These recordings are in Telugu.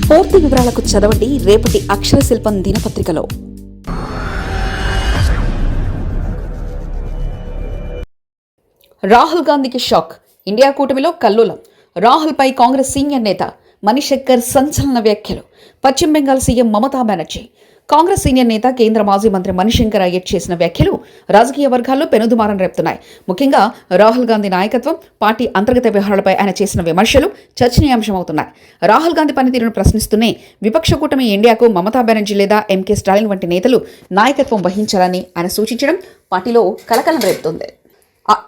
పూర్తి వివరాలకు చదవండి రేపటి అక్షర శిల్పం దినపత్రికలో. రాహుల్ గాంధీకి షాక్, ఇండియా కూటమిలో కల్లోలం. రాహుల్ పై కాంగ్రెస్ సీనియర్ నేత మణిశంకర్ సంచలన వ్యాఖ్యలు. పశ్చిమ బెంగాల్ సీఎం మమతా బెనర్జీ. కాంగ్రెస్ సీనియర్ నేత కేంద్ర మాజీ మంత్రి మణిశంకర్ అయ్యర్ చేసిన వ్యాఖ్యలు రాజకీయ వర్గాల్లో పెనుదుమారం రేపుతున్నాయి. ముఖ్యంగా రాహుల్ గాంధీ నాయకత్వం, పార్టీ అంతర్గత వ్యవహారాలపై ఆయన చేసిన విమర్శలు చర్చనీయాంశమవుతున్నాయి. రాహుల్ గాంధీ పనితీరును ప్రశ్నిస్తూనే విపక్ష కూటమి ఇండియాకు మమతా బెనర్జీ లేదా ఎంకే స్టాలిన్ వంటి నేతలు నాయకత్వం వహించాలని ఆయన సూచించడం పార్టీలో కలకలం రేపుతోంది.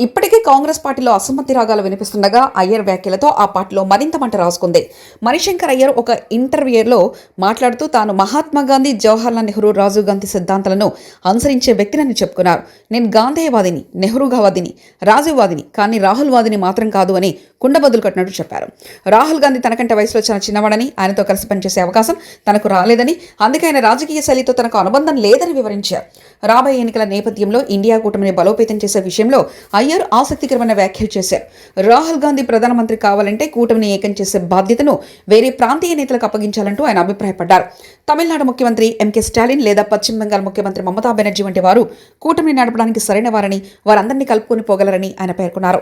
ఇప్పటికే కాంగ్రెస్ పార్టీలో అసమ్మతి రాగాలు వినిపిస్తుండగా అయ్యర్ వ్యాఖ్యలతో ఆ పార్టీలో మరింత మంట రాసుకుంది. మణిశంకర్ అయ్యర్ ఒక ఇంటర్వ్యూలో మాట్లాడుతూ తాను మహాత్మా గాంధీ, జవహర్లాల్ నెహ్రూ, రాజీవ్ గాంధీ సిద్ధాంతాలను అనుసరించే వ్యక్తినని చెప్పుకున్నారు. నేను గాంధేయవాదిని, నెహ్రూవాదిని, రాజీవ్వాదిని, కానీ రాహుల్ వాదిని మాత్రం కాదు అని కుండబదులు కట్టినట్టు చెప్పారు. రాహుల్ గాంధీ తనకంటే వయసులో చాలా చిన్నవాడని, ఆయనతో కలిసి పనిచేసే అవకాశం తనకు రాలేదని, అందుకే ఆయన రాజకీయ శైలితో తనకు అనుబంధం లేదని వివరించారు. రాబోయే ఎన్నికల నేపథ్యంలో ఇండియా కూటమిని బలోపేతం చేసే విషయంలో అయ్యర్ ఆసక్తికరమైన వ్యాఖ్యలు చేశారు. రాహుల్ గాంధీ ప్రధానమంత్రి కావాలంటే కూటమిని ఏకం చేసే బాధ్యతను వేరే ప్రాంతీయ నేతలకు అప్పగించాలంటూ ఆయన అభిప్రాయపడ్డారు. తమిళనాడు ముఖ్యమంత్రి ఎంకే స్టాలిన్ లేదా పశ్చిమ బెంగాల్ ముఖ్యమంత్రి మమతా బెనర్జీ వంటి వారు కూటమిని నడపడానికి సరైన వారని, వారందరినీ కలుపుకొని పోగలరని ఆయన పేర్కొన్నారు.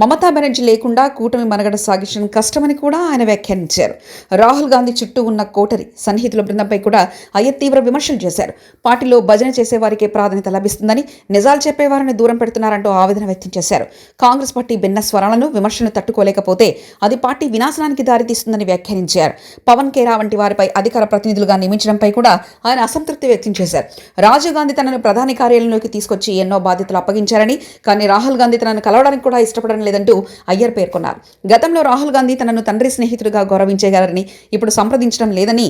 మమతా బెనర్జీ లేకుండా కూటమి మనగడ సాగించడం కష్టమని కూడా ఆయన వ్యాఖ్యానించారు. రాహుల్ గాంధీ చుట్టూ ఉన్న కోటరి సన్నిహితుల బృందంపై కూడా అయ్యర్ తీవ్ర విమర్శలు చేశారు. పార్టీలో భజన చేసేవారికే ప్రాధాన్యత లభిస్తుందని, నిజాలు చెప్పేవారిని దూరం పెడుతున్నారంటూ ఆవేదన వ్యక్తం చేశారు. కాంగ్రెస్ పార్టీ భిన్న స్వరాలను, విమర్శలను తట్టుకోలేకపోతే అది పార్టీ వినాశనానికి దారితీస్తుందని వ్యాఖ్యానించారు. పవన్ ఖేరా వంటి వారిపై అధికార ప్రతినిధులుగా నియమించడంపై కూడా ఆయన అసంతృప్తి వ్యక్తం చేశారు. రాజీవ్ గాంధీ తనను ప్రధాని కార్యాలయంలోకి తీసుకొచ్చి ఎన్నో బాధ్యతలు అప్పగించారని, కానీ రాహుల్ గాంధీ తనను కలవడానికి కూడా ఇష్టపడడం లేదంటూ అయ్యర్ పేర్కొన్నారు. గతంలో రాహుల్ గాంధీ తనను తండ్రి స్నేహితుడిగా గౌరవించేగారని, ఇప్పుడు సంప్రదించడం లేదని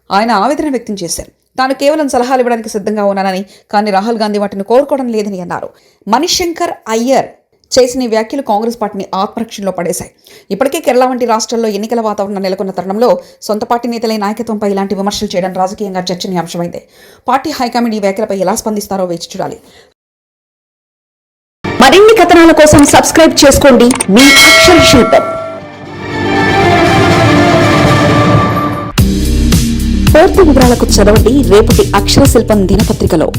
ఆయన ఆవేదన వ్యక్తం చేశారు. తాను కేవలం సలహాలు ఇవ్వడానికి సిద్ధంగా ఉన్నానని, కానీ రాహుల్ గాంధీ వాటిని కోరుకోవడం లేదని అన్నారు. మణిశంకర్ అయ్యర్ చేసిన వ్యాఖ్యలు కాంగ్రెస్ పార్టీని ఆత్మరక్షణలో పడేశాయి. ఇప్పటికే కేరళ వంటి రాష్ట్రాల్లో ఎన్నికల వాతావరణం నెలకొన్న తరుణంలో సొంత పార్టీ నేతలే నాయకత్వంపై ఇలాంటి విమర్శలు చేయడం రాజకీయంగా చర్చనీయాంశమైంది. పార్టీ హైకమాండ్ ఈ వ్యాఖ్యలపై ఎలా స్పందిస్తారో వేచి చూడాలి. మరిన్ని కథనాల కోసం సబ్స్క్రైబ్ చేసుకోండి మీ అక్షర శిల్పం. పూర్తి వివరాలకు చదవండి రేపటి అక్షర శిల్పం దినపత్రికలో.